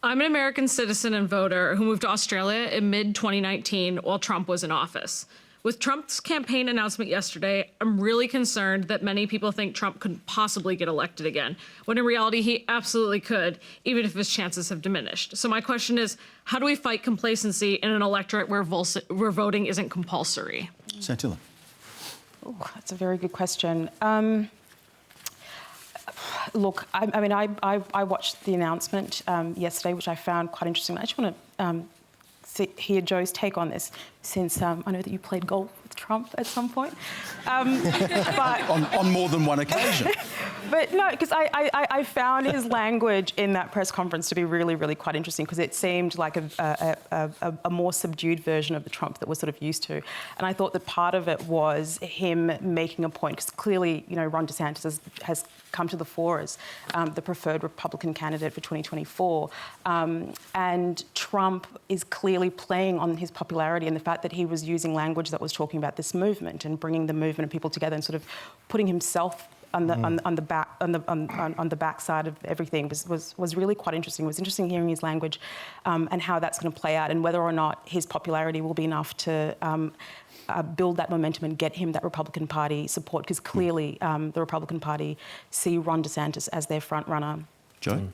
I'm an American citizen and voter who moved to Australia in mid-2019 while Trump was in office. With Trump's campaign announcement yesterday, I'm really concerned that many people think Trump couldn't possibly get elected again, when in reality he absolutely could, even if his chances have diminished. So my question is, how do we fight complacency in an electorate where voting isn't compulsory? Santilla. Oh, that's a very good question. Look, I watched the announcement yesterday, which I found quite interesting. I just want to hear Joe's take on this, since I know that you played golf with Trump at some point. But on more than one occasion. But no, because I found his language in that press conference to be really, really quite interesting, because it seemed like a more subdued version of the Trump that we're sort of used to. And I thought that part of it was him making a point, because clearly, you know, Ron DeSantis has come to the fore as the preferred Republican candidate for 2024. And Trump is clearly playing on his popularity and the fact that he was using language that was talking about this movement and bringing the movement of people together and sort of putting himself on the backside of everything was really quite interesting. It was interesting hearing his language and how that's going to play out, and whether or not his popularity will be enough to build that momentum and get him that Republican Party support, because clearly the Republican Party see Ron DeSantis as their front runner. Joe?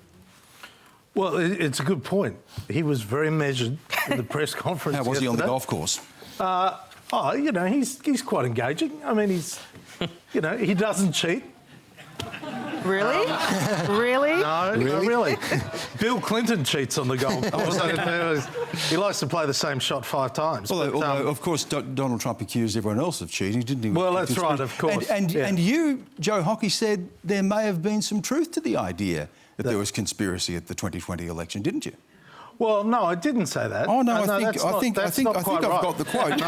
Well, it's a good point. He was very measured at the press conference. How was he on the golf course? You know, he's quite engaging. I mean, you know, he doesn't cheat. Really? Really? No, really. Bill Clinton cheats on the golf course. He likes to play the same shot 5 times. Although of course, Donald Trump accused everyone else of cheating, didn't he? Well, that's right, of course. And you, Joe Hockey, said there may have been some truth to the idea that there was conspircy at the 2020 election, didn't you? Well, no, I didn't say that. Oh no, I think I've got the quote.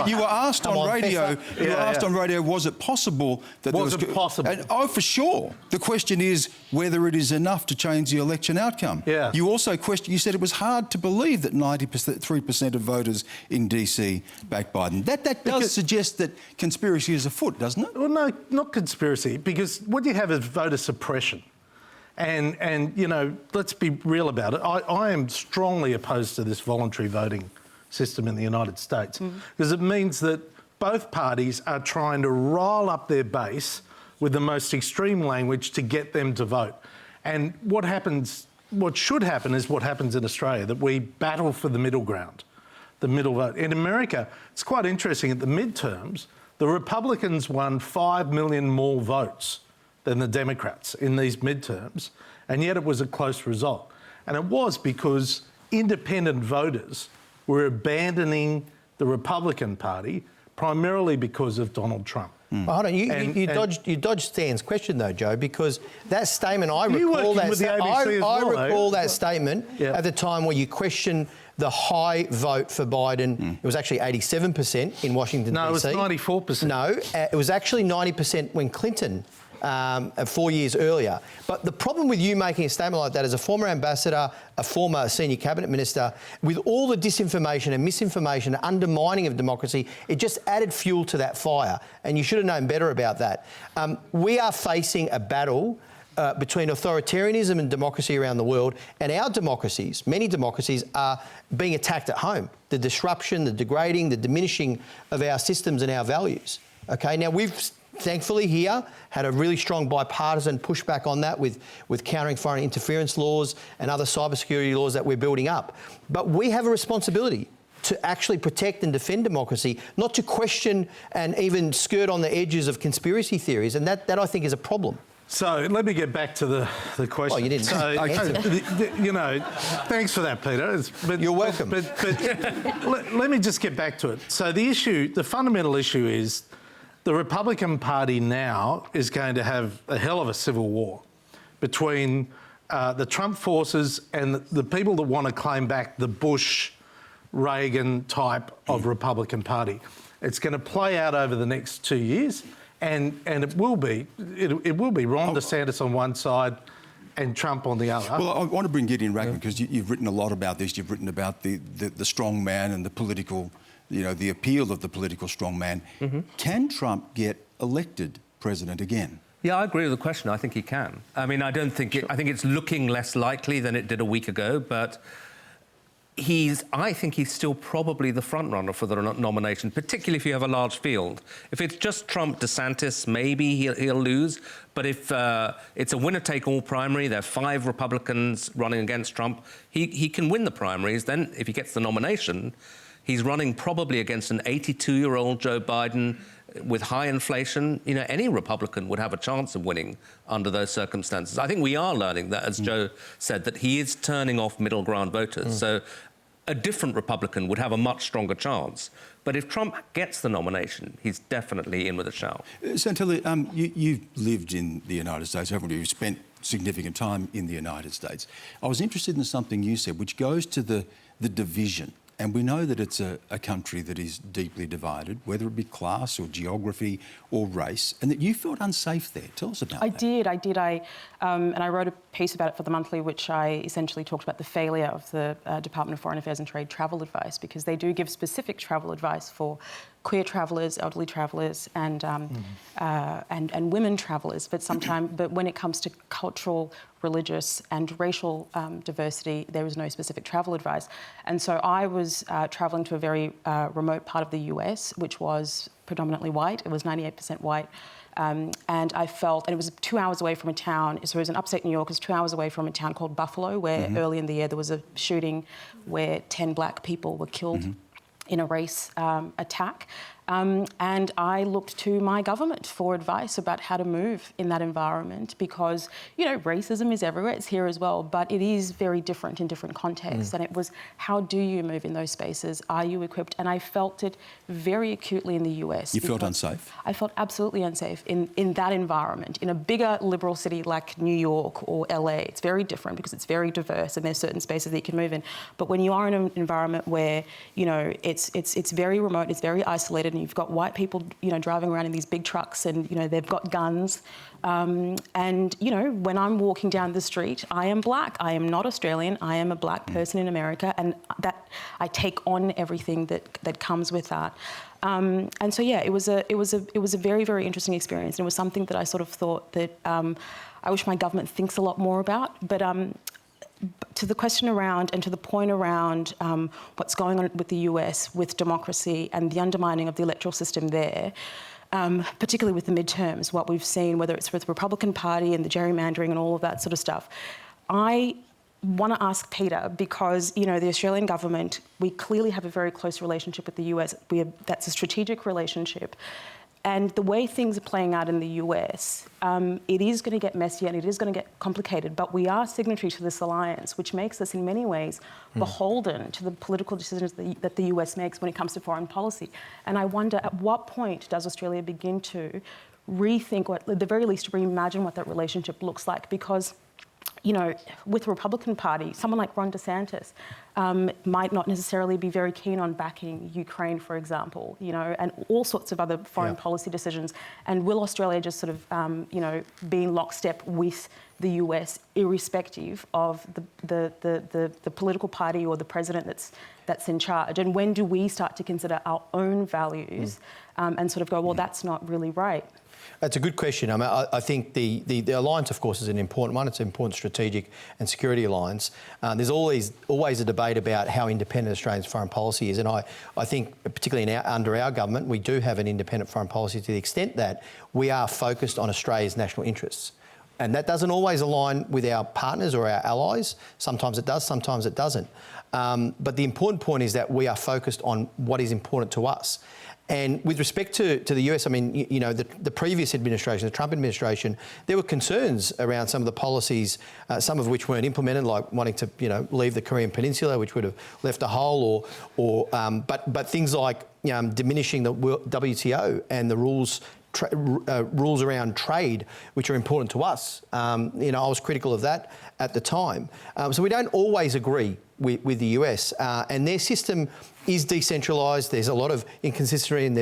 You were asked on radio. You were asked on radio, was it possible that was it possible? And, oh, for sure. The question is whether it is enough to change the election outcome. Yeah. You also questioned. You said it was hard to believe that 3% of voters in DC backed Biden. That does suggest that conspiracy is afoot, doesn't it? Well, no, not conspiracy, because what you have is voter suppression. And you know, let's be real about it. I am strongly opposed to this voluntary voting system in the United States, because it means that both parties are trying to rile up their base with the most extreme language to get them to vote. And what should happen is what happens in Australia, that we battle for the middle ground, the middle vote. In America, it's quite interesting, at the midterms, the Republicans won 5 million more votes than the Democrats in these midterms, and yet it was a close result. And it was because independent voters were abandoning the Republican Party primarily because of Donald Trump. Well, hold on, you dodged Stan's question though, Joe, because that statement, I recall that statement at the time where you questioned the high vote for Biden. It was actually 87% in Washington, No, DC. it was 94%. No, it was actually 90% when Clinton 4 years earlier. But the problem with you making a statement like that as a former ambassador, a former senior cabinet minister, with all the disinformation and misinformation and undermining of democracy, it just added fuel to that fire. And you should have known better about that. We are facing a battle between authoritarianism and democracy around the world, and our democracies, many democracies, are being attacked at home. The disruption, the degrading, the diminishing of our systems and our values. Okay, now we've thankfully here had a really strong bipartisan pushback on that with countering foreign interference laws and other cybersecurity laws that we're building up. But we have a responsibility to actually protect and defend democracy, not to question and even skirt on the edges of conspiracy theories, and that I think is a problem. So let me get back to the question. Oh, you didn't. So, you know, thanks for that, Peter. You're welcome. But let me just get back to it. So the fundamental issue is the Republican Party now is going to have a hell of a civil war between the Trump forces and the people that want to claim back the Bush-Reagan type of Republican Party. It's going to play out over the next 2 years, and it will be Ron DeSantis on one side and Trump on the other. Well, I want to bring Gideon Rachman, because you've written a lot about this. You've written about the strong man and the political, you know, the appeal of the political strong man. Can Trump get elected president again? Yeah, I agree with the question. I think he can. I mean, I don't think I think it's looking less likely than it did a week ago, but I think he's still probably the front runner for the nomination, particularly if you have a large field. If it's just Trump, DeSantis, maybe he'll lose. But if it's a winner-take-all primary, there are 5 Republicans running against Trump, he can win the primaries. Then, if he gets the nomination, he's running probably against an 82-year-old Joe Biden with high inflation. You know, any Republican would have a chance of winning under those circumstances. I think we are learning that, as Joe said, that he is turning off middle ground voters. So a different Republican would have a much stronger chance. But if Trump gets the nomination, he's definitely in with a shout. Santilly, you've lived in the United States, haven't you? You've spent significant time in the United States. I was interested in something you said, which goes to the division. And we know that it's a country that is deeply divided, whether it be class or geography or race, and that you felt unsafe there. Tell us about that. I did. And I wrote a piece about it for The Monthly, which I essentially talked about the failure of the Department of Foreign Affairs and Trade travel advice, because they do give specific travel advice for queer travellers, elderly travellers, and women travellers. But when it comes to cultural, religious and racial diversity, there is no specific travel advice. And so I was travelling to a very remote part of the US, which was predominantly white. It was 98% white. And I felt, and it was 2 hours away from a town, so it was in upstate New York, it was 2 hours away from a town called Buffalo, where early in the year there was a shooting where 10 black people were killed in a race attack. And I looked to my government for advice about how to move in that environment, because, you know, racism is everywhere, it's here as well, but it is very different in different contexts. And it was, how do you move in those spaces? Are you equipped? And I felt it very acutely in the US. You felt unsafe? I felt absolutely unsafe in that environment. In a bigger liberal city like New York or LA, it's very different because it's very diverse and there's certain spaces that you can move in. But when you are in an environment where, you know, it's very remote, it's very isolated, and you've got white people, you know, driving around in these big trucks, and, you know, they've got guns. And, you know, when I'm walking down the street, I am black. I am not Australian. I am a black person in America, and that I take on everything that comes with that. And so, yeah, it was a very, very interesting experience. And it was something that I sort of thought that I wish my government thinks a lot more about. But to the question around, and to the point around what's going on with the US, with democracy and the undermining of the electoral system there, particularly with the midterms, what we've seen, whether it's with the Republican Party and the gerrymandering and all of that sort of stuff, I want to ask Peter, because, you know, the Australian government, we clearly have a very close relationship with the US. That's a strategic relationship. And the way things are playing out in the US, it is going to get messy and it is going to get complicated, but we are signatory to this alliance, which makes us in many ways beholden to the political decisions that the US makes when it comes to foreign policy. And I wonder, at what point does Australia begin to rethink, or at the very least reimagine what that relationship looks like? Because, you know, with the Republican Party, someone like Ron DeSantis might not necessarily be very keen on backing Ukraine, for example, you know, and all sorts of other foreign policy decisions. And will Australia just sort of, you know, be in lockstep with the US, irrespective of the political party or the president that's in charge? And when do we start to consider our own values and sort of go, well, that's not really right? That's a good question. I mean, I think the alliance, of course, is an important one. It's an important strategic and security alliance. There's always a debate about how independent Australia's foreign policy is, and I think, particularly under our government, we do have an independent foreign policy to the extent that we are focused on Australia's national interests. And that doesn't always align with our partners or our allies. Sometimes it does, sometimes it doesn't. But the important point is that we are focused on what is important to us. And with respect to the US, I mean, you know, the previous administration, the Trump administration, there were concerns around some of the policies, some of which weren't implemented, like wanting to, you know, leave the Korean Peninsula, which would have left a hole, but things like diminishing the WTO and the rules around trade, which are important to us. You know, I was critical of that at the time. So we don't always agree with the US, and their system is decentralised. There's a lot of inconsistency in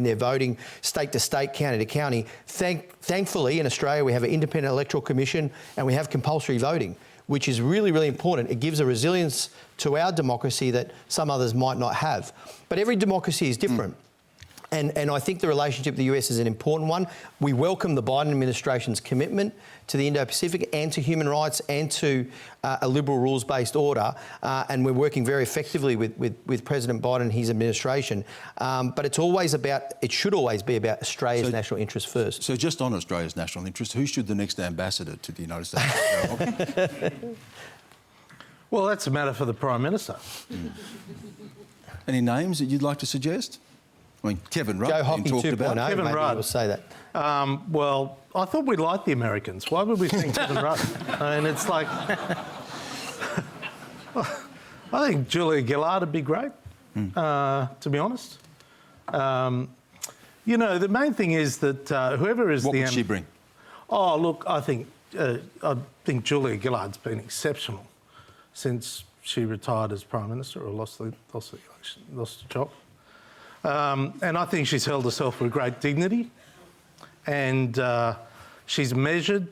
their voting, state to state, county to county. Thankfully, in Australia, we have an independent electoral commission and we have compulsory voting, which is really, really important. It gives a resilience to our democracy that some others might not have. But every democracy is different. And I think the relationship with the US is an important one. We welcome the Biden administration's commitment to the Indo-Pacific and to human rights and to a liberal rules-based order. And we're working very effectively with President Biden and his administration. But it should always be about Australia's national interest first. So just on Australia's national interest, who should the next ambassador to the United States go? Well, that's a matter for the Prime Minister. Any names that you'd like to suggest? I mean, Kevin Rudd. Go Hockey 2.0, Kevin maybe Rudd. you'll say that. Well, I thought we liked the Americans. Why would we think Kevin Rudd? I mean, it's like... I think Julia Gillard would be great, to be honest. You know, the main thing is that whoever is what would she bring? Oh, look, I think Julia Gillard's been exceptional since she retired as Prime Minister or lost the election, lost the job. And I think she's held herself with great dignity, and she's measured.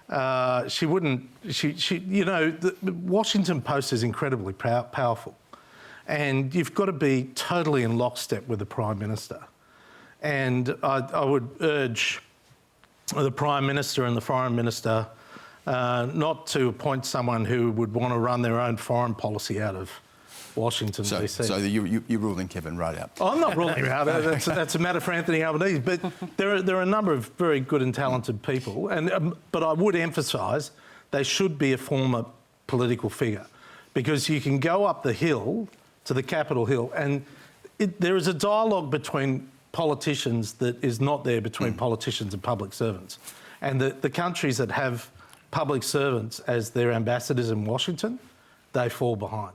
You know, the Washington Post is incredibly powerful, and you've got to be totally in lockstep with the Prime Minister. And I would urge the Prime Minister and the Foreign Minister not to appoint someone who would want to run their own foreign policy out of Washington, D.C. So you're ruling Kevin Rudd out? I'm not ruling him out. That's a matter for Anthony Albanese. But there are a number of very good and talented people. But I would emphasise they should be a former political figure, because you can go up the hill to the Capitol Hill, and there is a dialogue between politicians that is not there between politicians and public servants. And the countries that have public servants as their ambassadors in Washington, they fall behind.